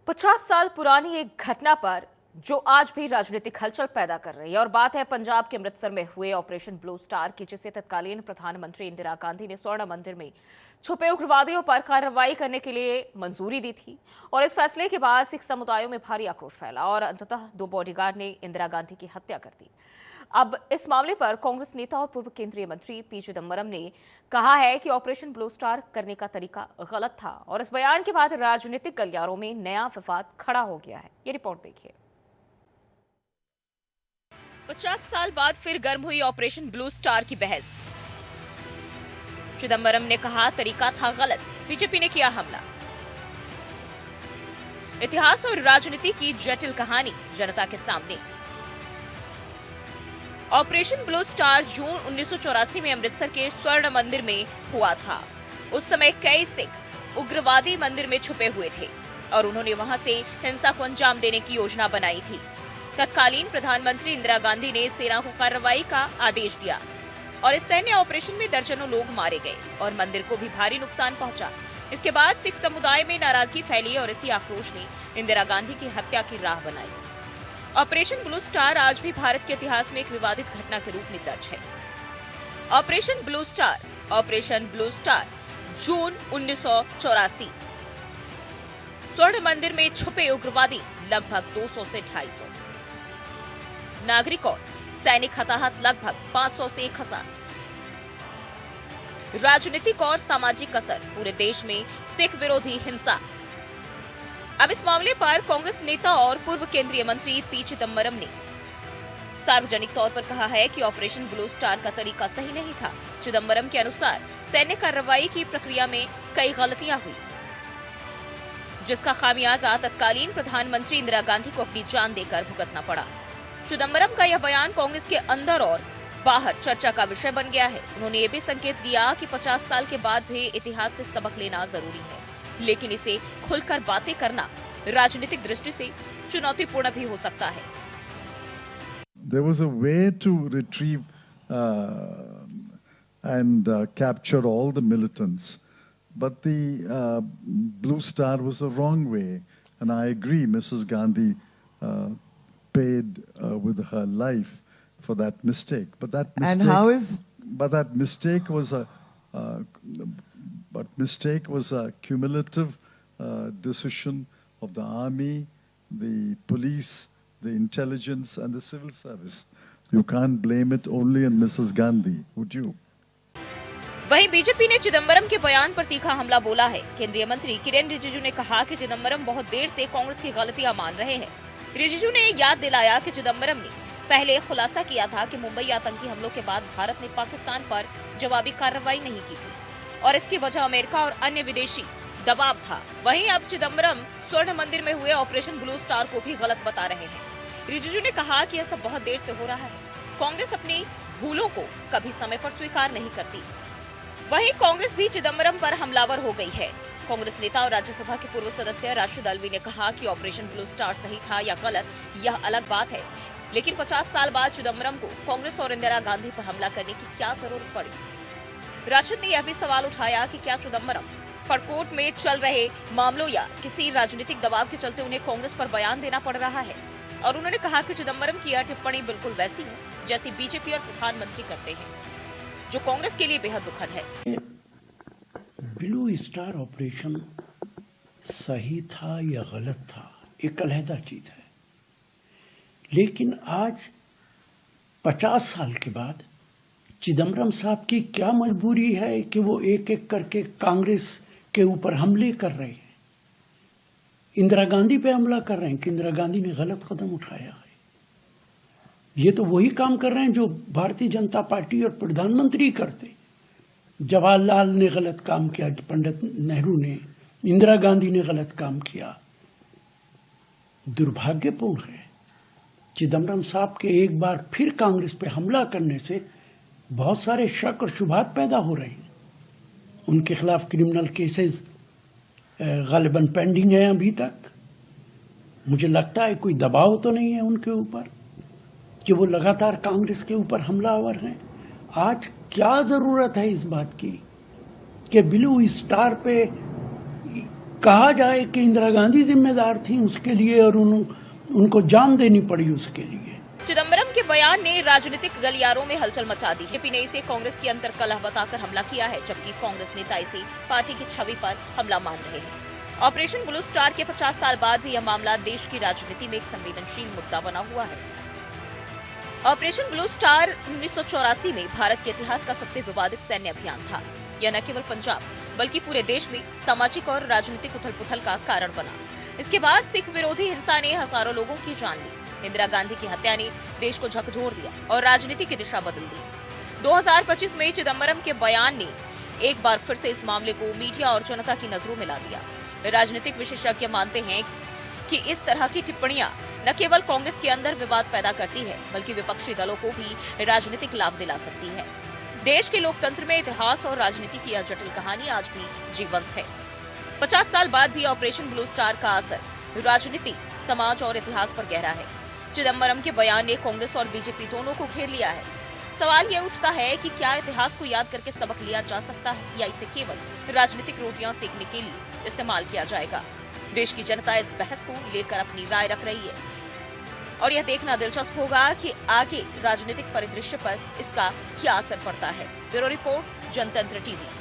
50 साल पुरानी एक घटना पर जो आज भी राजनीतिक हलचल पैदा कर रही है और बात है पंजाब के अमृतसर में हुए ऑपरेशन ब्लू स्टार की, जिसे तत्कालीन प्रधानमंत्री इंदिरा गांधी ने स्वर्ण मंदिर में छुपे उग्रवादियों पर कार्रवाई करने के लिए मंजूरी दी थी। और इस फैसले के बाद सिख समुदायों में भारी आक्रोश फैला और अंततः 2 बॉडीगार्ड ने इंदिरा गांधी की हत्या कर दी। अब इस मामले पर कांग्रेस नेता और पूर्व केंद्रीय मंत्री पी चिदम्बरम ने कहा है कि ऑपरेशन ब्लू स्टार करने का तरीका गलत था और इस बयान के बाद राजनीतिक गलियारों में नया विवाद खड़ा हो गया है। ये रिपोर्ट देखिए। 50 साल बाद फिर गर्म हुई ऑपरेशन ब्लू स्टार की बहस। चिदम्बरम ने कहा तरीका था गलत, बीजेपी ने किया हमला। इतिहास और राजनीति की जटिल कहानी जनता के सामने। ऑपरेशन ब्लू स्टार जून 1984 में अमृतसर के स्वर्ण मंदिर में हुआ था। उस समय कई सिख उग्रवादी मंदिर में छुपे हुए थे और उन्होंने वहां से हिंसा को अंजाम देने की योजना बनाई थी। तत्कालीन प्रधानमंत्री इंदिरा गांधी ने सेना को कार्रवाई का आदेश दिया और इस सैन्य ऑपरेशन में दर्जनों लोग मारे गए और मंदिर को भी भारी नुकसान पहुंचा। इसके बाद सिख समुदाय में नाराजगी फैली और इसी आक्रोश ने इंदिरा गांधी की हत्या की राह बनाई। ऑपरेशन ब्लू स्टार आज भी भारत के इतिहास में एक विवादित घटना के रूप में दर्ज है। ऑपरेशन ब्लू स्टार जून 1984। स्वर्ण मंदिर में छुपे उग्रवादी लगभग 200 से 250। नागरिक और सैनिक हताहत लगभग 500 से 1000। राजनीतिक और सामाजिक असर पूरे देश में सिख विरोधी हिंसा। अब इस मामले पर कांग्रेस नेता और पूर्व केंद्रीय मंत्री पी चिदम्बरम ने सार्वजनिक तौर पर कहा है कि ऑपरेशन ब्लू स्टार का तरीका सही नहीं था। चिदम्बरम के अनुसार सैन्य कार्रवाई की प्रक्रिया में कई गलतियां हुई, जिसका खामियाजा तत्कालीन प्रधानमंत्री इंदिरा गांधी को अपनी जान देकर भुगतना पड़ा। चिदम्बरम का यह बयान कांग्रेस के अंदर और बाहर चर्चा का विषय बन गया है। उन्होंने ये भी संकेत दिया कि 50 साल के बाद भी इतिहास से सबक लेना जरूरी है, लेकिन इसे खुलकर बातें करना राजनीतिक दृष्टि से चुनौतीपूर्ण भी हो सकता है। There was a way to retrieve and capture all the militants, but the Blue Star was a wrong way, and I agree Mrs. Gandhi paid with her life for that mistake. But that mistake, and how is? But that mistake was a cumulative decision of the army, the police, the intelligence, and the civil service. You can't blame it only on Mrs. Gandhi, would you? वहीं BJP ने चिदम्बरम के बयान पर तीखा हमला बोला है। केंद्रीय मंत्री किरेन रिजिजू ने कहा कि चिदम्बरम बहुत देर से कांग्रेस की गलतियां मान रहे हैं। रिजिजू ने याद दिलाया कि चिदम्बरम ने पहले खुलासा किया था कि मुंबई आतंकी हमलों के बाद भारत ने पाकिस्तान पर जवाबी कार्रवाई नहीं की थी और इसकी वजह अमेरिका और अन्य विदेशी दबाव था। वहीं अब चिदम्बरम स्वर्ण मंदिर में हुए ऑपरेशन ब्लू स्टार को भी गलत बता रहे हैं। रिजिजू ने कहा कि यह सब बहुत देर से हो रहा है। कांग्रेस अपनी भूलों को कभी समय पर स्वीकार नहीं करती। वहीं कांग्रेस भी चिदम्बरम पर हमलावर हो गई है। कांग्रेस नेता और राज्यसभा के पूर्व सदस्य राशिद अल्वी ने कहा कि ऑपरेशन ब्लू स्टार सही था या गलत, यह अलग बात है, लेकिन 50 साल बाद चिदम्बरम को कांग्रेस और इंदिरा गांधी पर हमला करने की क्या जरूरत पड़ी। राशिद ने यह भी सवाल उठाया कि क्या चिदम्बरम पर कोर्ट में चल रहे मामलों या किसी राजनीतिक दबाव के चलते उन्हें कांग्रेस पर बयान देना पड़ रहा है। और उन्होंने कहा कि चिदम्बरम की यह टिप्पणी बिल्कुल वैसी है जैसी बीजेपी और प्रधानमंत्री करते हैं, जो कांग्रेस के लिए बेहद दुखद है। ब्लू स्टार ऑपरेशन सही था या गलत था, एक अलहदा चीज है, लेकिन आज 50 साल के बाद चिदम्बरम साहब की क्या मजबूरी है कि वो एक एक करके कांग्रेस के ऊपर हमले कर रहे हैं, इंदिरा गांधी पे हमला कर रहे हैं कि इंदिरा गांधी ने गलत कदम उठाया है। ये तो वही काम कर रहे हैं जो भारतीय जनता पार्टी और प्रधानमंत्री करते। जवाहरलाल ने गलत काम किया, पंडित नेहरू ने, इंदिरा गांधी ने गलत काम किया। दुर्भाग्यपूर्ण है चिदम्बरम साहब के एक बार फिर कांग्रेस पे हमला करने से बहुत सारे शक और शुबहात पैदा हो रहे हैं। उनके खिलाफ क्रिमिनल केसेस गालिबन पेंडिंग है अभी तक। मुझे लगता है कोई दबाव तो नहीं है उनके ऊपर कि वो लगातार कांग्रेस के ऊपर हमलावर हैं। आज क्या जरूरत है इस बात की कि ब्लू स्टार पे कहा जाए कि इंदिरा गांधी जिम्मेदार थी उसके लिए और उनको जान देनी पड़ी उसके लिए। चिदम्बरम के बयान ने राजनीतिक गलियारों में हलचल मचा दी। बीजेपी ने इसे कांग्रेस की अंतर्कलह बताकर हमला किया है, जबकि कांग्रेस नेता इसे पार्टी की छवि पर हमला मान रहे हैं। ऑपरेशन ब्लू स्टार के 50 साल बाद भी यह मामला देश की राजनीति में एक संवेदनशील मुद्दा बना हुआ है। ऑपरेशन ब्लू स्टार 1984 में भारत के इतिहास का सबसे विवादित सैन्य अभियान था। यह न केवल पंजाब बल्कि पूरे देश में सामाजिक और राजनीतिक उथल-पुथल का कारण बना। इसके बाद सिख विरोधी हिंसा ने हजारों लोगों की जान ली। इंदिरा गांधी की हत्या ने देश को झकझोर दिया और राजनीति की दिशा बदल दी। 2025 में चिदम्बरम के बयान ने एक बार फिर से इस मामले को मीडिया और जनता की नजरों में ला दिया। राजनीतिक विशेषज्ञ मानते हैं कि इस तरह की टिप्पणियां न केवल कांग्रेस के अंदर विवाद पैदा करती है, बल्कि विपक्षी दलों को भी राजनीतिक लाभ दिला सकती है। देश के लोकतंत्र में इतिहास और राजनीति की यह जटिल कहानी आज भी जीवंत है। 50 साल बाद भी ऑपरेशन ब्लू स्टार का असर राजनीति, समाज और इतिहास पर गहरा है। चिदम्बरम के बयान ने कांग्रेस और बीजेपी दोनों को घेर लिया है। सवाल यह उठता है कि क्या इतिहास को याद करके सबक लिया जा सकता है या इसे केवल राजनीतिक रोटियां सेकने के लिए इस्तेमाल किया जाएगा। देश की जनता इस बहस को लेकर अपनी राय रख रही है और यह देखना दिलचस्प होगा कि आगे राजनीतिक परिदृश्य पर इसका क्या असर पड़ता है। ब्यूरो रिपोर्ट, जनतंत्र टीवी।